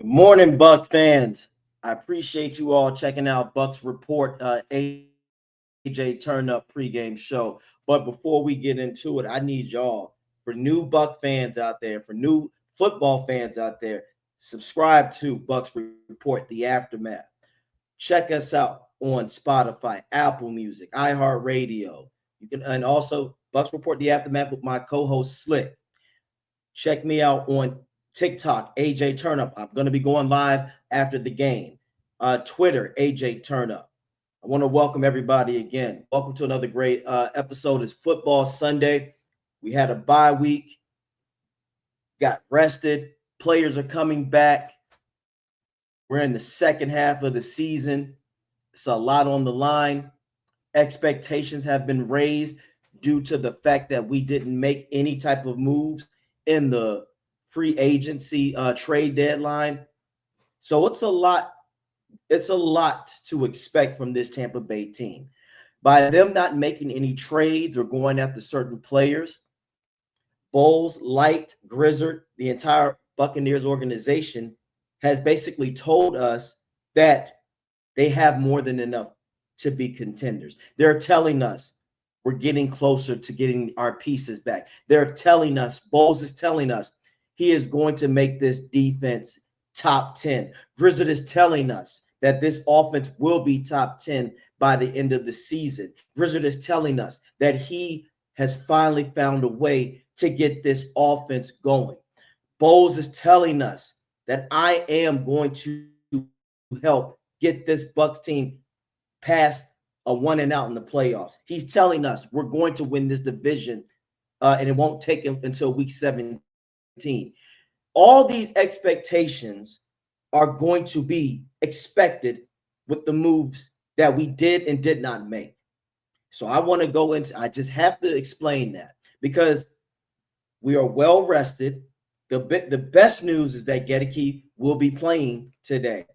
Morning, Buck fans. I appreciate you all checking out Bucs Report, AJ Turn Up pregame show. But before we get into it, I need y'all, for new Buck fans out there, for new football fans out there, subscribe to Bucs Report, The Aftermath. Check us out on Spotify, Apple Music, iHeartRadio. You can, and also Bucs Report, The Aftermath with my co-host Slick. Check me out on TikTok, AJ Turnup. I'm going to be going live after the game. Twitter, AJ Turnup. I want to welcome everybody again. Welcome to another great episode. It's Football Sunday. We had a bye week, got rested. Players are coming back. We're in the second half of the season. It's a lot on the line. Expectations have been raised due to the fact that we didn't make any type of moves in the free agency trade deadline. So it's a lot to expect from this Tampa Bay team. By them not making any trades or going after certain players, Bowles, Light, Grizzard, the entire Buccaneers organization has basically told us that they have more than enough to be contenders. They're telling us we're getting closer to getting our pieces back. They're telling us, Bowles is telling us, he is going to make this defense top 10. Grizzard is telling us that this offense will be top 10 by the end of the season. Grizzard is telling us that he has finally found a way to get this offense going. Bowles is telling us that I am going to help get this Bucs team past a 1-and-out in the playoffs. He's telling us we're going to win this division, and it won't take him until week 17. All these expectations are going to be expected with the moves that we did and did not make. So I want to go into, I just have to explain that because we are well rested. The best news is that Gedeke will be playing today.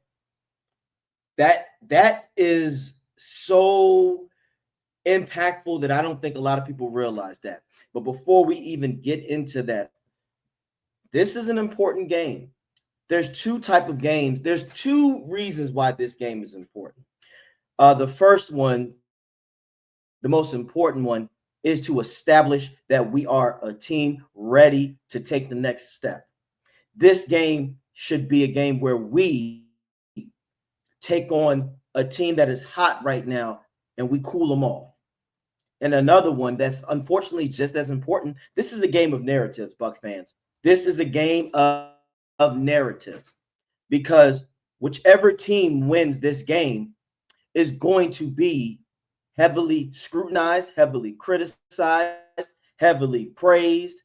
That is so impactful that I don't think a lot of people realize that. But before we even get into that, this is an important game. There's two type of games. There's two reasons why this game is important. The first one, the most important one, is to establish that we are a team ready to take the next step. This game should be a game where we take on a team that is hot right now and we cool them off. And another one that's unfortunately just as important, this is a game of narratives, Bucs fans. This is a game of narratives because whichever team wins this game is going to be heavily scrutinized, heavily criticized, heavily praised,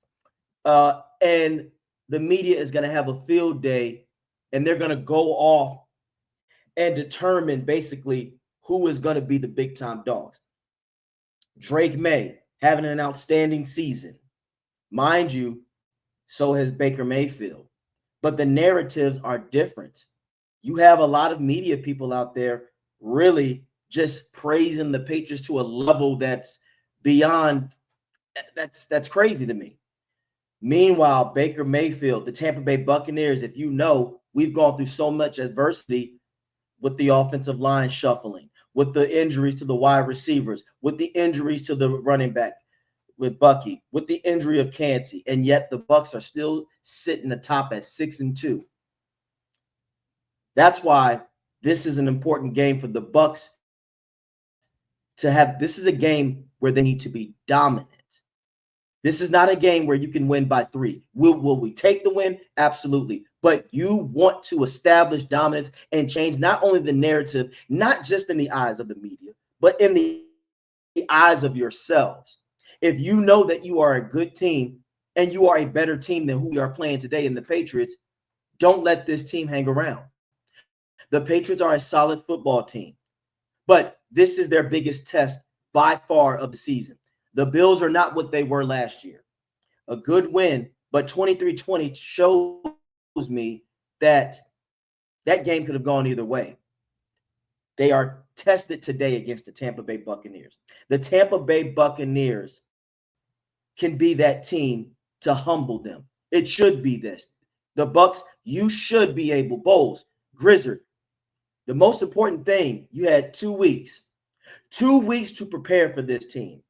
and the media is going to have a field day and they're going to go off and determine basically who is going to be the big time dogs. Drake May having an outstanding season. Mind you, so has Baker Mayfield. But the narratives are different. You have a lot of media people out there really just praising the Patriots to a level that's beyond, that's crazy to me. Meanwhile, Baker Mayfield, the Tampa Bay Buccaneers, if you know, we've gone through so much adversity with the offensive line shuffling, with the injuries to the wide receivers, with the injuries to the running back, with Bucky, with the injury of Canty, and yet the Bucs are still sitting atop at 6-2. That's why this is an important game for the Bucs to have. This is a game where they need to be dominant. This is not a game where you can win by 3. Will we take the win? Absolutely. But you want to establish dominance and change not only the narrative, not just in the eyes of the media, but in the eyes of yourselves. If you know that you are a good team, and you are a better team than who we are playing today in the Patriots, don't let this team hang around. The Patriots are a solid football team, but this is their biggest test by far of the season. The Bills are not what they were last year. A good win, but 23-20 shows me that that game could have gone either way. They are tested today against the Tampa Bay Buccaneers. The Tampa Bay Buccaneers can be that team to humble them. It should be this. The Bucs, you should be able, Bowles, Grizzard. The most important thing, you had 2 weeks. 2 weeks to prepare for this team.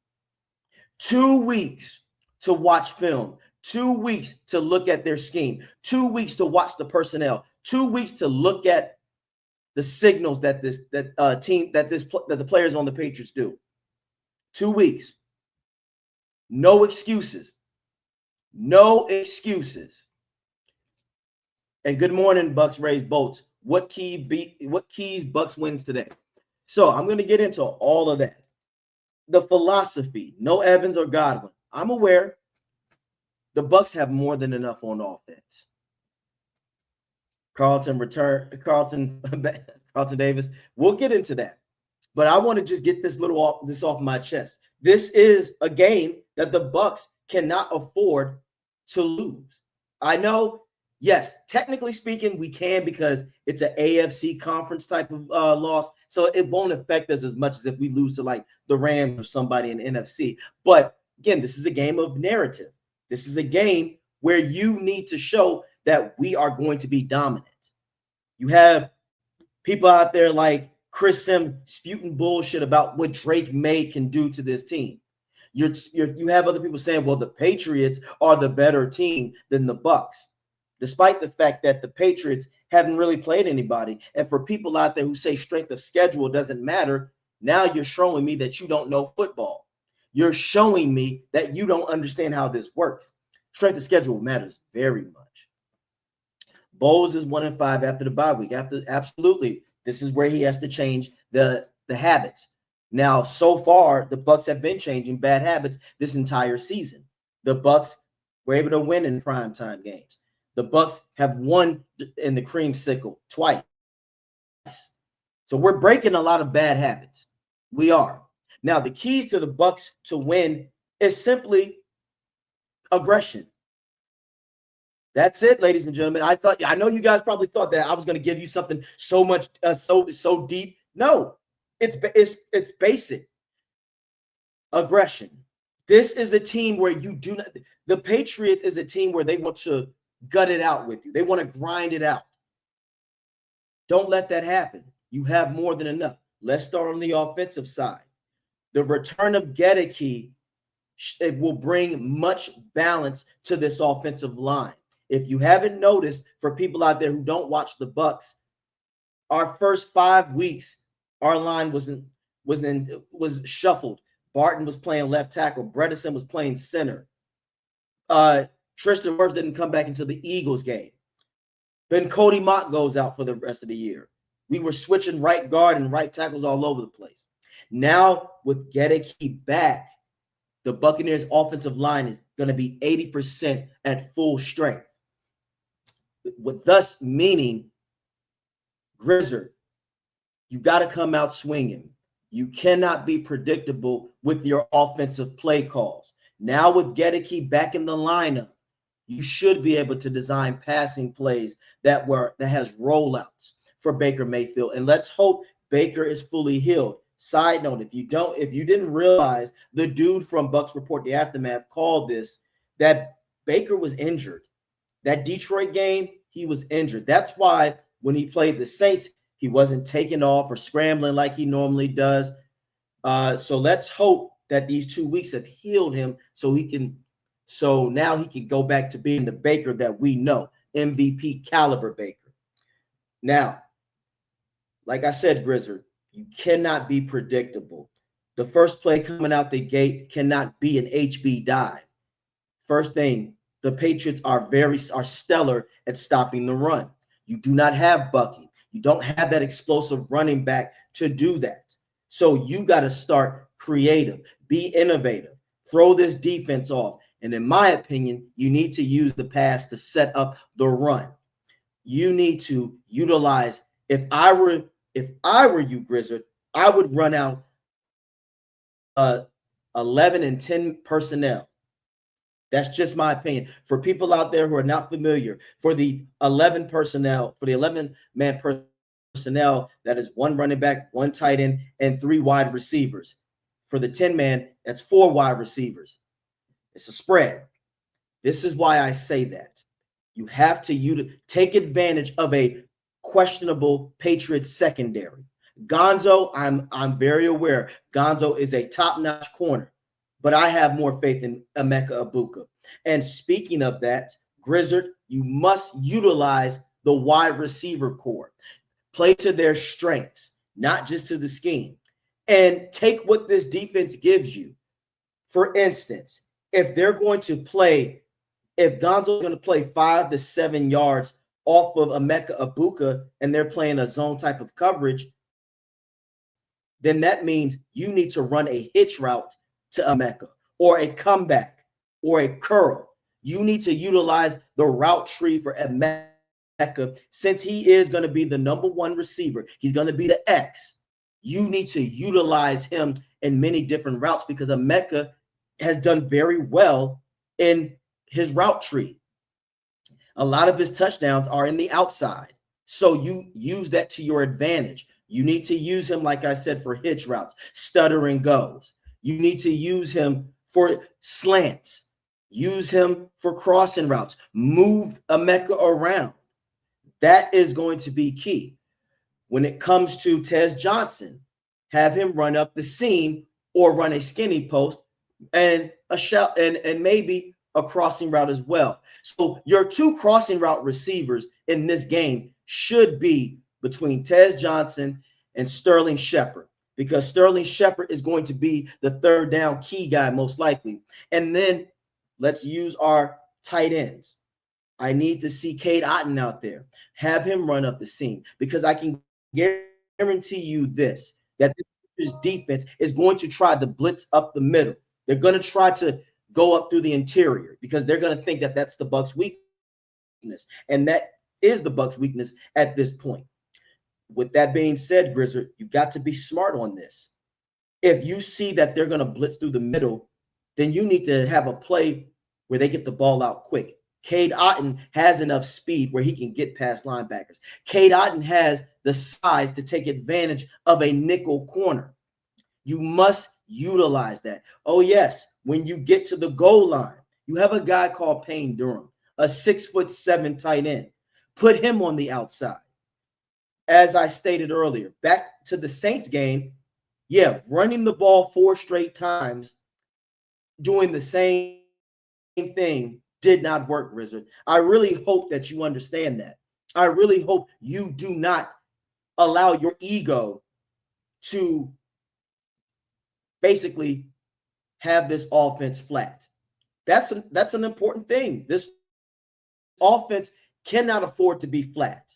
2 weeks to watch film. 2 weeks to look at their scheme. 2 weeks to watch the personnel. 2 weeks to look at the signals that the players on the Patriots do. 2 weeks. No excuses. No excuses. And good morning, Bucs Rays Bolts. What keys Bucs wins today? So I'm going to get into all of that. The philosophy, no Evans or Godwin. I'm aware the Bucs have more than enough on offense. Carlton Davis. We'll get into that. But I want to just get this off my chest. This is a game that the Bucs cannot afford to lose. I know, yes, technically speaking, we can because it's an AFC conference type of loss. So it won't affect us as much as if we lose to like the Rams or somebody in the NFC. But again, this is a game of narrative. This is a game where you need to show that we are going to be dominant. You have people out there like Chris Sims spewing bullshit about what Drake May can do to this team. You have other people saying, well, the Patriots are the better team than the Bucs, despite the fact that the Patriots haven't really played anybody. And for people out there who say strength of schedule doesn't matter, now you're showing me that you don't know football. You're showing me that you don't understand how this works. Strength of schedule matters very much. Bowles is 1-5 after the bye week. Absolutely, this is where he has to change the habits. Now, so far, the Bucs have been changing bad habits this entire season. The Bucs were able to win in primetime games. The Bucs have won in the creamsicle twice. So we're breaking a lot of bad habits. We are. Now, the keys to the Bucs to win is simply aggression. That's it, ladies and gentlemen. I know you guys probably thought that I was going to give you something so much, so deep. No, it's basic aggression. This is a team where you do not. The Patriots is a team where they want to gut it out with you. They want to grind it out. Don't let that happen. You have more than enough. Let's start on the offensive side. The return of Gedeke, it will bring much balance to this offensive line. If you haven't noticed, for people out there who don't watch the Bucs, our first 5 weeks, our line was shuffled. Barton was playing left tackle. Bredesen was playing center. Tristan Wirfs didn't come back until the Eagles game. Then Cody Mott goes out for the rest of the year. We were switching right guard and right tackles all over the place. Now, with Gedeke back, the Buccaneers' offensive line is going to be 80% at full strength. With thus meaning, Grizzard, you got to come out swinging. You cannot be predictable with your offensive play calls. Now with Gedeke back in the lineup, you should be able to design passing plays that has rollouts for Baker Mayfield. And let's hope Baker is fully healed. Side note, if you didn't realize, the dude from Bucs Report, The Aftermath, called this, that Baker was injured. That Detroit game, he was injured. That's why when he played the Saints, he wasn't taking off or scrambling like he normally does. So let's hope that these 2 weeks have healed him so now he can go back to being the Baker that we know, MVP caliber Baker. Now, like I said, Grizzard, you cannot be predictable. The first play coming out the gate cannot be an HB dive. First thing, the Patriots are stellar at stopping the run. You do not have Bucky. You don't have that explosive running back to do that. So you got to start creative, be innovative, throw this defense off. And in my opinion, you need to use the pass to set up the run. You need to utilize, if I were you, Grizzard, I would run out 11 and 10 personnel. That's just my opinion. For people out there who are not familiar, for the 11 personnel, for the 11-man personnel, that is one running back, one tight end, and 3 wide receivers. For the 10-man, that's 4 wide receivers. It's a spread. This is why I say that. You have to take advantage of a questionable Patriots secondary. Gonzo, I'm very aware. Gonzo is a top-notch corner, but I have more faith in Emeka Egbuka. And speaking of that, Grizzard, you must utilize the wide receiver core. Play to their strengths, not just to the scheme. And take what this defense gives you. For instance, if they're going to play, if Gonzo's going to play 5 to 7 yards off of Emeka Egbuka and they're playing a zone type of coverage, then that means you need to run a hitch route to Emeka, or a comeback, or a curl. You need to utilize the route tree for Emeka, since he is going to be the number 1 receiver. He's going to be the X. You need to utilize him in many different routes, because Emeka has done very well in his route tree. A lot of his touchdowns are in the outside. So you use that to your advantage. You need to use him, like I said, for hitch routes, stutter and goes. You need to use him for slants. Use him for crossing routes. Move Emeka around. That is going to be key. When it comes to Tez Johnson, have him run up the seam or run a skinny post and a shout and maybe a crossing route as well. So your 2 crossing route receivers in this game should be between Tez Johnson and Sterling Shepard, because Sterling Shepard is going to be the 3rd down key guy most likely. And then let's use our tight ends. I need to see Cade Otton out there. Have him run up the seam, because I can guarantee you this, that this defense is going to try to blitz up the middle. They're going to try to go up through the interior, because they're going to think that that's the Bucs' weakness. And that is the Bucs' weakness at this point. With that being said, Grizzard, you've got to be smart on this. If you see that they're going to blitz through the middle, then you need to have a play where they get the ball out quick. Cade Otton has enough speed where he can get past linebackers. Cade Otton has the size to take advantage of a nickel corner. You must utilize that. Oh, yes, when you get to the goal line, you have a guy called Payne Durham, a 6'7" tight end. Put him on the outside. As I stated earlier, back to the Saints game, yeah, running the ball 4 straight times, doing the same thing did not work, Grizzard. I really hope that you understand that. I really hope you do not allow your ego to basically have this offense flat. That's an important thing. This offense cannot afford to be flat,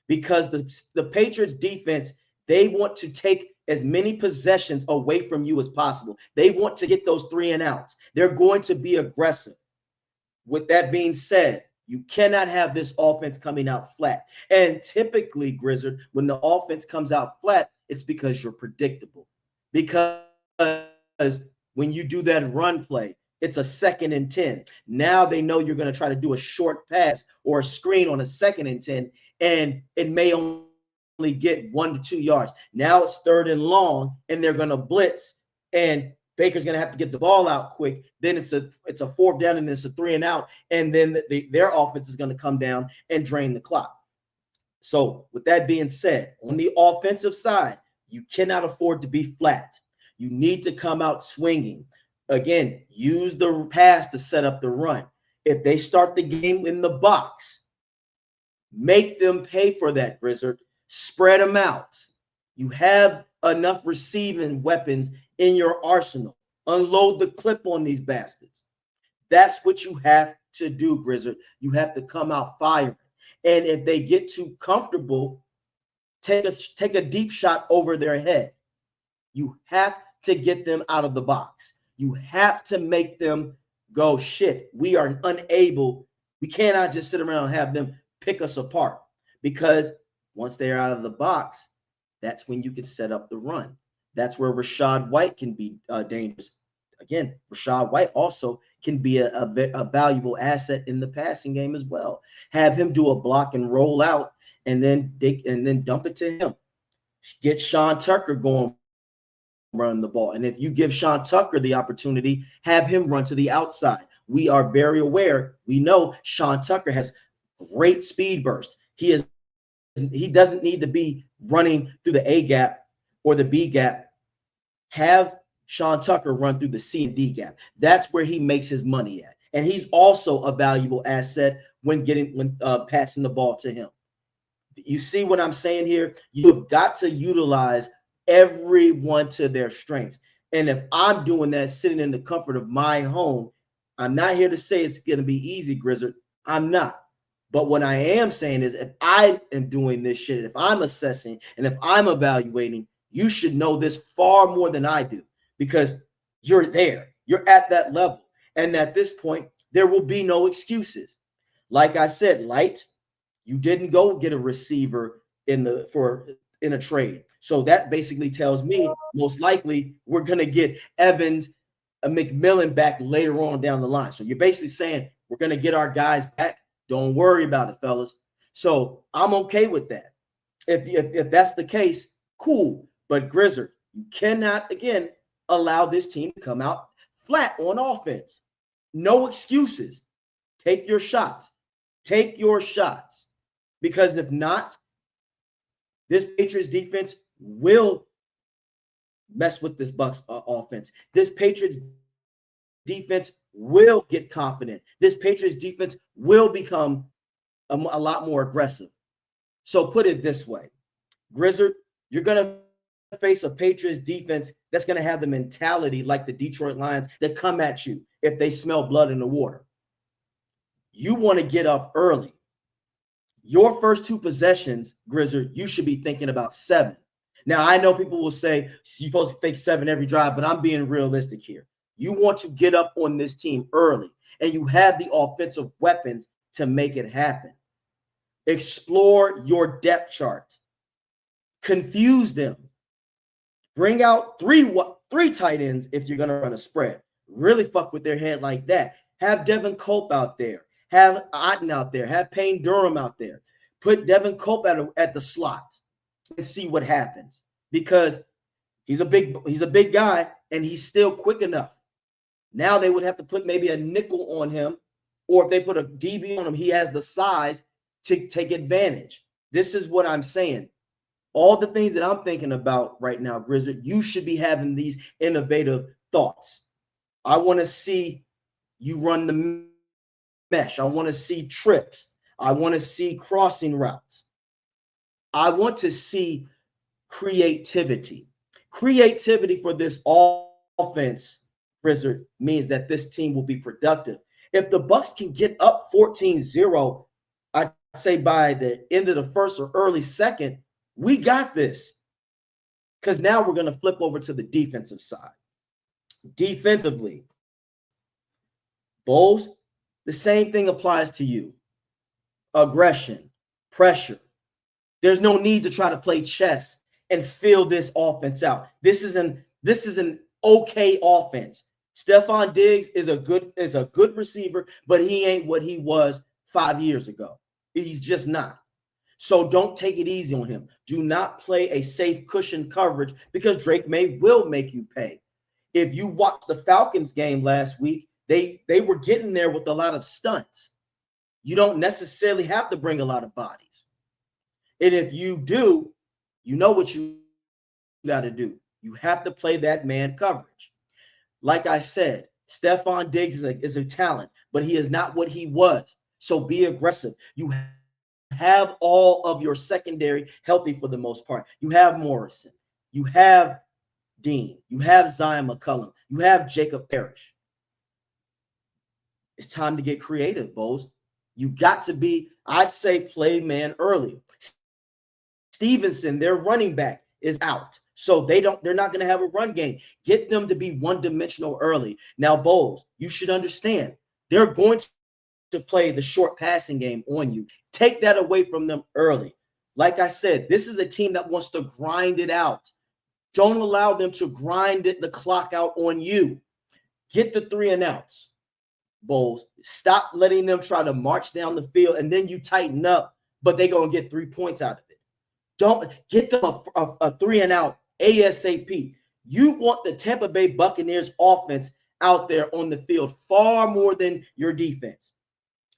because the Patriots defense, they want to take as many possessions away from you as possible. They want to get those 3 and outs. They're going to be aggressive. With that being said, you cannot have this offense coming out flat. And typically, Grizzard, when the offense comes out flat, it's because you're predictable. Because when you do that run play, it's a 2nd and 10. Now they know you're going to try to do a short pass or a screen on a 2nd and 10, and it may only get 1 to 2 yards. Now it's 3rd and long, and they're going to blitz, and Baker's going to have to get the ball out quick. Then it's a 4th down, and it's a 3 and out, and then their offense is going to come down and drain the clock. So with that being said, on the offensive side, you cannot afford to be flat. You need to come out swinging. Again, use the pass to set up the run. If they start the game in the box, make them pay for that, Grizzard. Spread them out. You have enough receiving weapons in your arsenal. Unload the clip on these bastards. That's what you have to do, Grizzard. You have to come out firing. And if they get too comfortable, take a deep shot over their head. You have to get them out of the box. You have to make them go, shit, we are unable, we cannot just sit around and have them pick us apart, because once they're out of the box, that's when you can set up the run. That's where Rachaad White can be dangerous. Again, Rachaad White also can be a valuable asset in the passing game as well. Have him do a block and roll out, and then dump it to him. Get Sean Tucker going, run the ball. And if you give Sean Tucker the opportunity, have him run to the outside. We are very aware. We know Sean Tucker has great speed burst. He doesn't need to be running through the A gap or the B gap. Have Sean Tucker run through the C and D gap. That's where he makes his money at. And he's also a valuable asset when passing the ball to him. You see what I'm saying here? You've got to utilize everyone to their strengths. And if I'm doing that sitting in the comfort of my home, I'm not here to say it's going to be easy, Grizzard. I'm not. But what I am saying is, if I am doing this shit, if I'm assessing and if I'm evaluating, you should know this far more than I do, because you're there. You're at that level. And at this point, there will be no excuses. Like I said, Light, you didn't go get a receiver in a trade. So that basically tells me most likely we're going to get Evans, a McMillan back later on down the line. So you're basically saying we're going to get our guys back. Don't worry about it, fellas. So I'm okay with that. If that's the case, cool. But Grizzard, you cannot, again, allow this team to come out flat on offense. No excuses. Take your shots. Take your shots. Because if not, this Patriots defense will mess with this Bucs offense. This Patriots defense will get confident. This Patriots defense will become a lot more aggressive. So put it this way, Grizzard, you're going to face a Patriots defense that's going to have the mentality like the Detroit Lions that come at you if they smell blood in the water. You want to get up early. Your first two possessions, Grizzard, you should be thinking about 7. Now, I know people will say you're supposed to think 7 every drive, but I'm being realistic here. You want to get up on this team early, and you have the offensive weapons to make it happen. Explore your depth chart. Confuse them. Bring out three tight ends if you're going to run a spread. Really fuck with their head like that. Have Devin Cope out there. Have Otten out there. Have Payne Durham out there. Put Devin Cope at the slot and see what happens, because he's a big guy and he's still quick enough. Now they would have to put maybe a nickel on him, or if they put a DB on him, he has the size to take advantage. This is what I'm saying. All the things that I'm thinking about right now, Grizzard, you should be having these innovative thoughts. I want to see you run the mesh. I want to see trips. I want to see crossing routes. I want to see creativity. Creativity for this offense, Grizzard, means that this team will be productive. If the Bucs can get up 14-0, I'd say by the end of the first or early second, we got this. Because now we're going to flip over to the defensive side. Defensively, Bulls, the same thing applies to you. Aggression, pressure. There's no need to try to play chess and fill this offense out. This is an okay offense. Stephon Diggs is a good receiver, but he ain't what he was 5 years ago. He's just not. So don't take it easy on him. Do not play a safe cushion coverage, because Drake May will make you pay. If you watched the Falcons game last week, they were getting there with a lot of stunts. You don't necessarily have to bring a lot of bodies. And if you do, you know what you got to do. You have to play that man coverage. Like I said, Stephon Diggs is a talent, but he is not what he was. So be aggressive. You have all of your secondary healthy for the most part. You have Morrison. You have Dean. You have Zion McCullum. You have Jacob Parrish. It's time to get creative, Bose. You got to be, I'd say, play man early. Stevenson, their running back, is out. So they're not going to have a run game. Get them to be one-dimensional early. Now, Bowles, you should understand they're going to play the short passing game on you. Take that away from them early. Like I said, this is a team that wants to grind it out. Don't allow them to grind the clock out on you. Get the 3 and outs, Bowles. Stop letting them try to march down the field, and then you tighten up, but they're going to get 3 points out of it. Don't get them a 3 and out ASAP. You want the Tampa Bay Buccaneers offense out there on the field far more than your defense.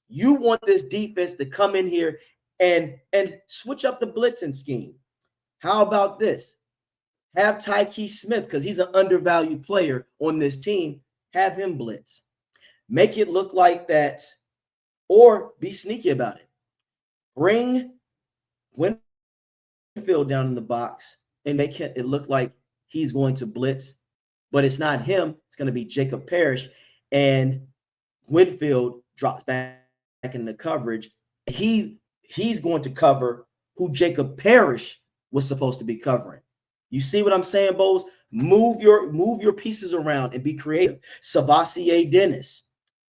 You want this defense to come in here and switch up the blitzing scheme. How about this? Have Tyke Smith, because he's an undervalued player on this team, have him blitz. Make it look like that, or be sneaky about it. Bring Winfield down in the box and make it look like he's going to blitz, but it's not him. It's going to be Jacob Parrish, and Winfield drops back in the coverage. He's going to cover who Jacob Parrish was supposed to be covering. You see what I'm saying, Bowles? Move your pieces around and be creative. Savassier Dennis.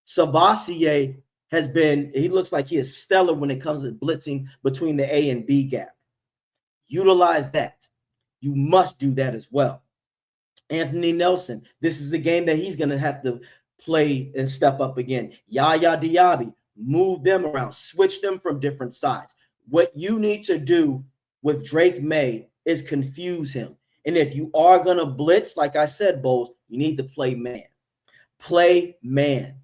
Savassier he looks like he is stellar when it comes to blitzing between the A and B gap. Utilize that. You must do that as well. Anthony Nelson, this is a game that he's going to have to play and step up again. Yaya Diaby, move them around, switch them from different sides. What you need to do with Drake May is confuse him. And if you are going to blitz, like I said, Bowles, you need to play man. Play man.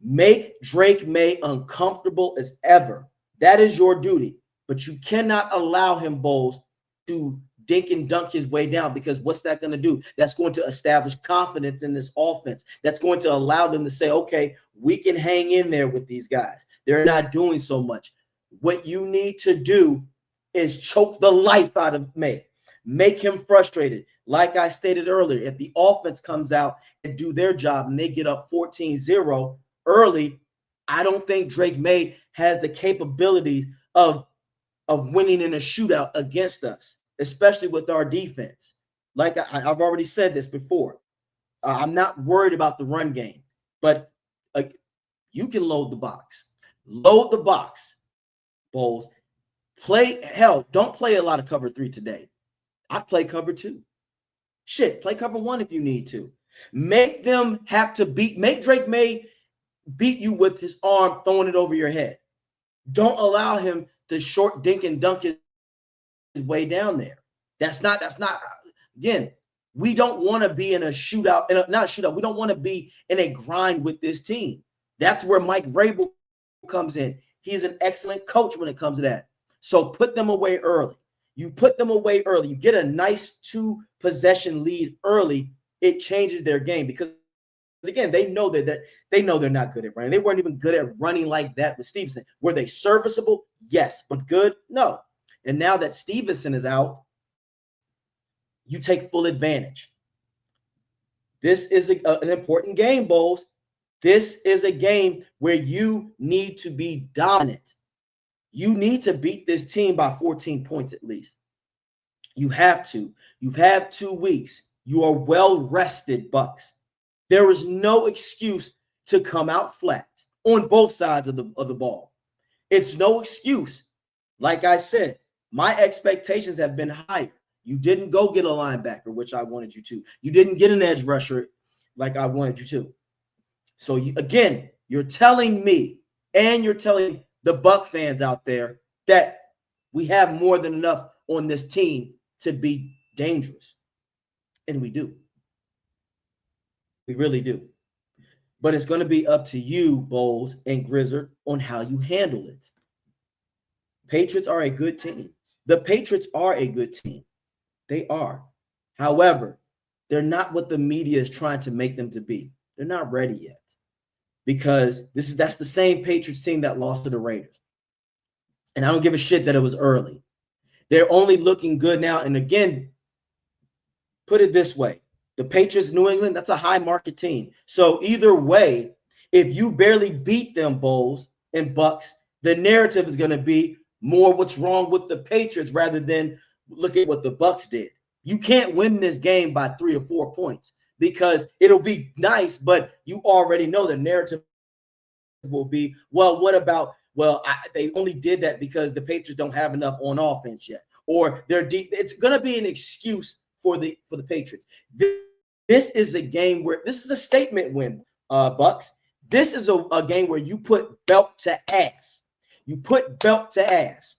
Make Drake May uncomfortable as ever. That is your duty. But you cannot allow him, Bowles, to dink and dunk his way down, because what's that going to do? That's going to establish confidence in this offense. That's going to allow them to say, okay, we can hang in there with these guys. They're not doing so much. What you need to do is choke the life out of May. Make him frustrated. Like I stated earlier, if the offense comes out and do their job and they get up 14-0 early, I don't think Drake May has the capabilities of winning in a shootout against us, especially with our defense. Like I've already said this before. I'm not worried about the run game, but you can load the box. Load the box, Bowles. Don't play a lot of cover 3 today. I play cover 2. Shit, play cover 1 if you need to. Make Drake May beat you with his arm, throwing it over your head. Don't allow him to short dink and dunk his way down there. That's not, again, we don't want to be in a shootout, not a shootout. We don't want to be in a grind with this team. That's where Mike Vrabel comes in. He's an excellent coach when it comes to that. So put them away early. You put them away early. You get a nice 2-possession lead early. It changes their game, because again, they know they're not good at running. They weren't even good at running like that with Stevenson. Were they serviceable? Yes, but good? No. And now that Stevenson is out, you take full advantage. This is an important game, Bowles. This is a game where you need to be dominant. You need to beat this team by 14 points at least. You have to. You've had 2 weeks. You are well rested, Bucs. There is no excuse to come out flat on both sides of the ball. It's no excuse. Like I said, my expectations have been higher. You didn't go get a linebacker, which I wanted you to. You didn't get an edge rusher like I wanted you to. So you're telling me, and you're telling the Buck fans out there, that we have more than enough on this team to be dangerous. And we do. We really do. But it's going to be up to you, Bowles and Grizzard, on how you handle it. Patriots are a good team. The Patriots are a good team. They are. However, they're not what the media is trying to make them to be. They're not ready yet. Because that's the same Patriots team that lost to the Raiders. And I don't give a shit that it was early. They're only looking good now. And again, put it this way. The Patriots, New England, that's a high market team. So either way, if you barely beat them, Bowles and Bucs, the narrative is going to be more what's wrong with the Patriots rather than look at what the Bucs did. You can't win this game by 3 or 4 points because it'll be nice, but you already know the narrative will be, well, what about, well, they only did that because the Patriots don't have enough on offense yet, or they're deep. It's going to be an excuse for the Patriots. This is a game where this is a statement win, Bucs. This is a game where you put belt to ass. You put belt to ass.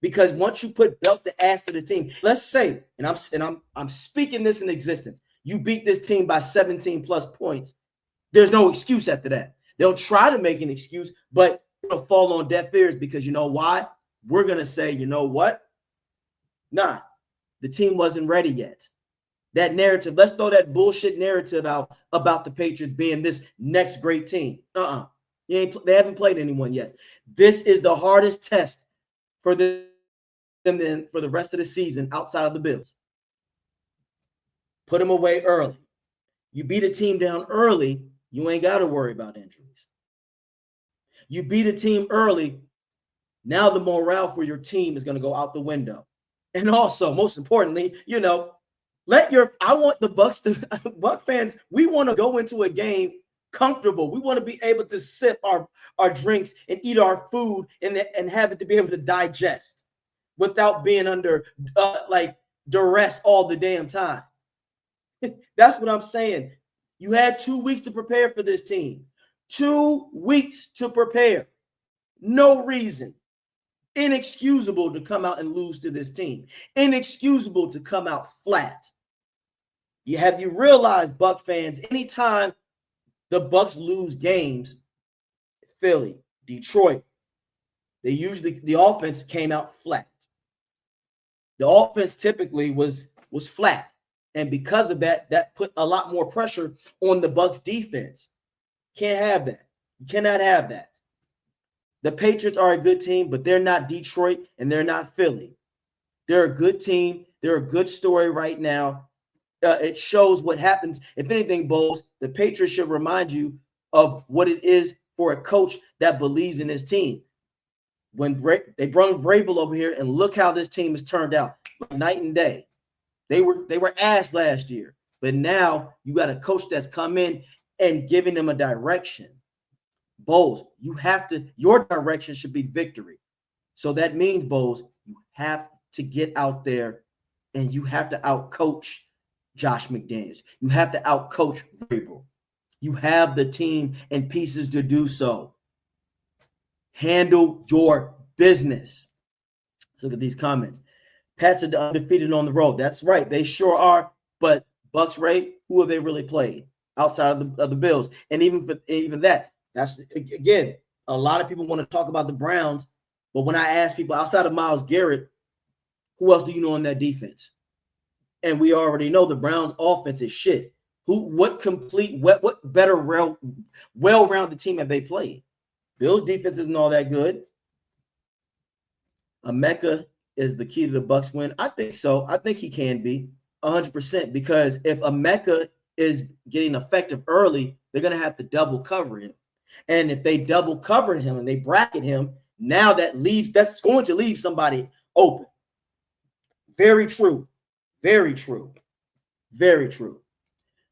Because once you put belt to ass to the team, let's say, and I'm speaking this in existence, you beat this team by 17 plus points. There's no excuse after that. They'll try to make an excuse, but it'll fall on deaf ears because you know why? We're going to say, you know what? Nah, the team wasn't ready yet. That narrative, let's throw that bullshit narrative out about the Patriots being this next great team. They haven't played anyone yet. This is the hardest test for them for the rest of the season outside of the Bills. Put them away early. You beat a team down early, you ain't got to worry about injuries. You beat a team early, now the morale for your team is going to go out the window. And also, most importantly, I want the Bucs fans, we want to go into a game comfortable. We want to be able to sip our drinks and eat our food and have it to be able to digest without being under duress all the damn time. That's what I'm saying. You had 2 weeks to prepare for this team. 2 weeks to prepare. No reason. Inexcusable to come out and lose to this team. Inexcusable to come out flat. Have you realized, Bucs fans, anytime the Bucs lose games, Philly, Detroit, the offense came out flat. The offense typically was flat. And because of that, that put a lot more pressure on the Bucs defense. Can't have that. You cannot have that. The Patriots are a good team, but they're not Detroit and they're not Philly. They're a good team. They're a good story right now. It shows what happens. If anything, Bowles, the Patriots should remind you of what it is for a coach that believes in his team. When they brought Vrabel over here, and look how this team has turned out, night and day. They were ass last year, but now you got a coach that's come in and giving them a direction. Bowles, your direction should be victory. So that means, Bowles, you have to get out there and you have to outcoach Josh McDaniels. You have to outcoach Vrabel. You have the team and pieces to do so. Handle your business. Let's look at these comments. Pats are undefeated on the road. That's right. They sure are. But Bucs, Ray, who have they really played outside of the Bills? And even that, that's, again, a lot of people want to talk about the Browns. But when I ask people outside of Myles Garrett, who else do you know on that defense? And we already know the Browns offense is shit. What better well-rounded team have they played? Bills defense isn't all that good. Emeka is the key to the Bucs win. I think so. I think he can be 100% because if Emeka is getting effective early, they're going to have to double cover him. And if they double cover him and they bracket him, now that's going to leave somebody open. Very true. Very true. Very true.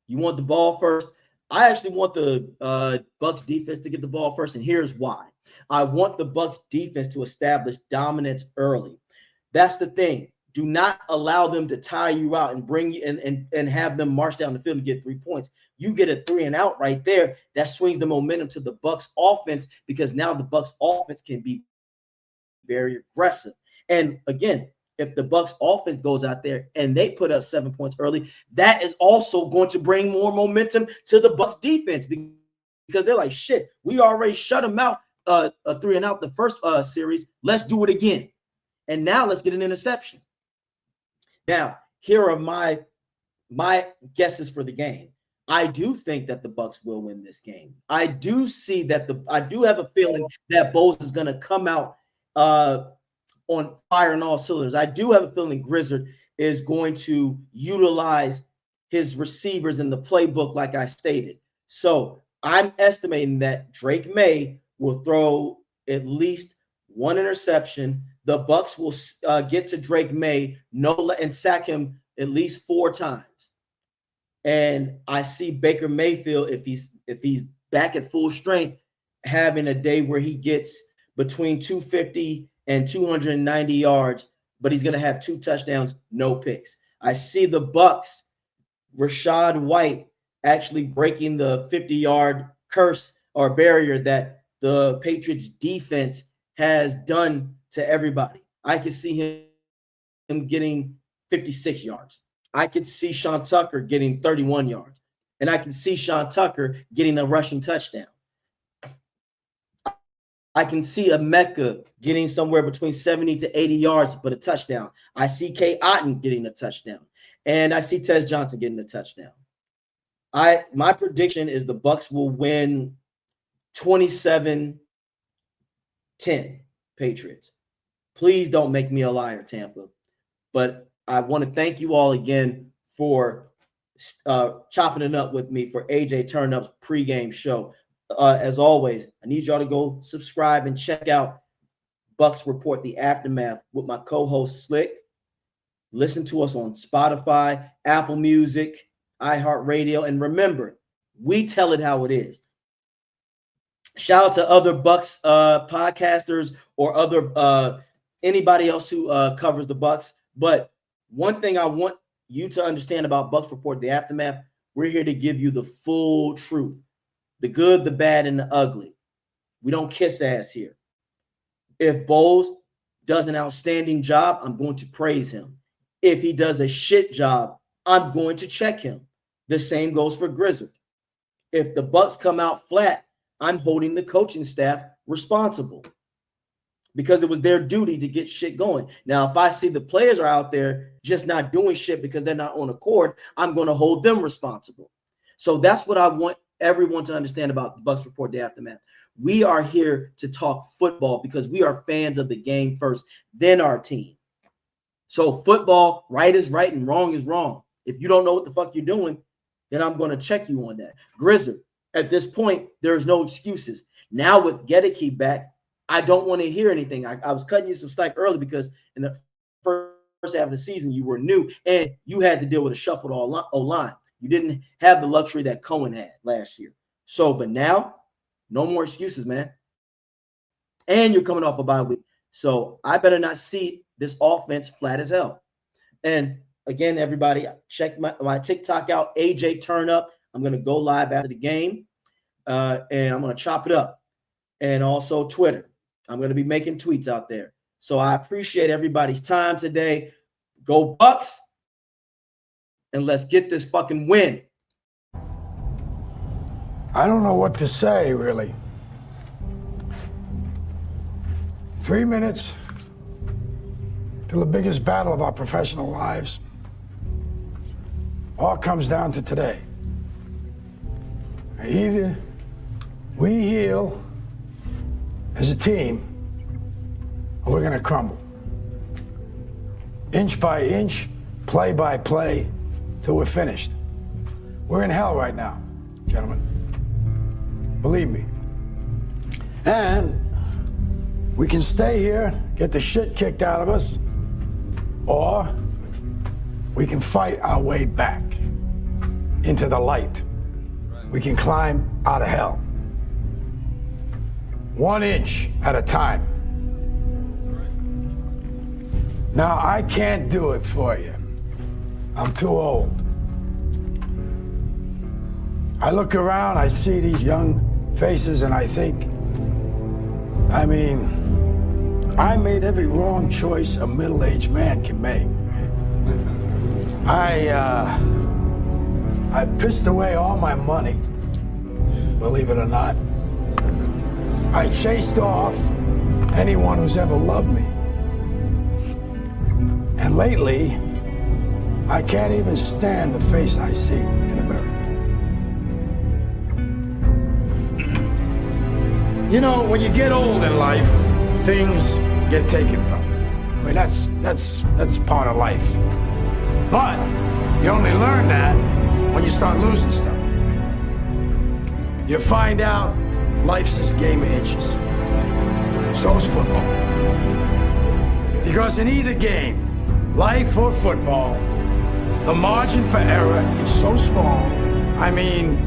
You want the ball first? I actually want the Bucs defense to get the ball first, and here's why. I want the Bucs defense to establish dominance early. That's the thing. Do not allow them to tire you out and bring you and have them march down the field and get 3 points. You get a 3 and out right there. That swings the momentum to the Bucs offense because now the Bucs offense can be very aggressive. And again, if the Bucs offense goes out there and they put up 7 points early, that is also going to bring more momentum to the Bucs defense because they're like, shit, we already shut them out a 3 and out the first series. Let's do it again. And now let's get an interception. Now, here are my guesses for the game. I do think that the Bucs will win this game. I do see that I do have a feeling that Bowles is going to come out on fire in all cylinders. I do have a feeling Grizzard is going to utilize his receivers in the playbook like I stated. So I'm estimating that Drake May will throw at least one interception. The Bucs will get to Drake May and sack him at least 4 times. And I see Baker Mayfield, if he's back at full strength, having a day where he gets between 250 and 290 yards, but he's going to have 2 touchdowns, no picks. I see the Bucs, Rachaad White, actually breaking the 50-yard curse or barrier that the Patriots defense has done to everybody. I could see him getting 56 yards. I could see Sean Tucker getting 31 yards. And I can see Sean Tucker getting a rushing touchdown. I can see Emeka getting somewhere between 70 to 80 yards, but a touchdown. I see Kay Otten getting a touchdown. And I see Tez Johnson getting a touchdown. My prediction is the Bucs will win 27-10 Patriots. Please don't make me a liar, Tampa. But I want to thank you all again for chopping it up with me for AJ Turnup's pregame show. As always, I need y'all to go subscribe and check out Bucs Report, The Aftermath, with my co-host Slick. Listen to us on Spotify, Apple Music, iHeartRadio. And remember, we tell it how it is. Shout out to other Bucs podcasters or other anybody else who covers the Bucs. But one thing I want you to understand about Bucs Report, The Aftermath, we're here to give you the full truth. The good, the bad, and the ugly. We don't kiss ass here. If Bowles does an outstanding job, I'm going to praise him. If he does a shit job, I'm going to check him. The same goes for Grizzard. If the Bucs come out flat, I'm holding the coaching staff responsible because it was their duty to get shit going. Now, if I see the players are out there just not doing shit because they're not on accord, I'm going to hold them responsible. So that's what I want everyone to understand about the Bucs Report, The Aftermath. We are here to talk football because we are fans of the game first, then our team. So football, right is right and wrong is wrong. If you don't know what the fuck you're doing, then I'm going to check you on that. Grizzard, at this point, there's no excuses. Now with Gedeke back, I don't want to hear anything. I was cutting you some slack early because in the first half of the season, you were new and you had to deal with a shuffled O-line. You didn't have the luxury that Cohen had last year. So, but now, no more excuses, man. And you're coming off a bye week. So I better not see this offense flat as hell. And again, everybody, check my TikTok out, AJ Turnup. I'm going to go live after the game, and I'm going to chop it up. And also Twitter. I'm going to be making tweets out there. So I appreciate everybody's time today. Go Bucs, and let's get this fucking win. I don't know what to say, really. 3 minutes to the biggest battle of our professional lives. All comes down to today. Either we heal as a team, or we're gonna crumble. Inch by inch, play by play, till we're finished. We're in hell right now, gentlemen. Believe me. And we can stay here, get the shit kicked out of us, or we can fight our way back into the light. We can climb out of hell. 1 inch at a time. Now, I can't do it for you. I'm too old. I look around, I see these young faces, and I think, I made every wrong choice a middle-aged man can make. I pissed away all my money, believe it or not. I chased off anyone who's ever loved me. And lately, I can't even stand the face I see in the mirror. You know, when you get old in life, things get taken from you. I mean, that's part of life. But you only learn that when you start losing stuff. You find out life's this game of inches. So is football. Because in either game, life or football, The margin for error is so small. I mean,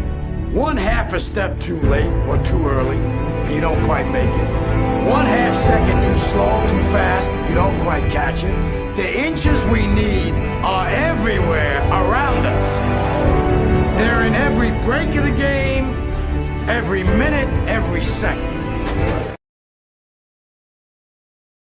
1/2 a step too late or too early, and you don't quite make it. 1/2 second too slow, too fast, you don't quite catch it. The inches we need are everywhere around us. They're in every break of the game, every minute, every second.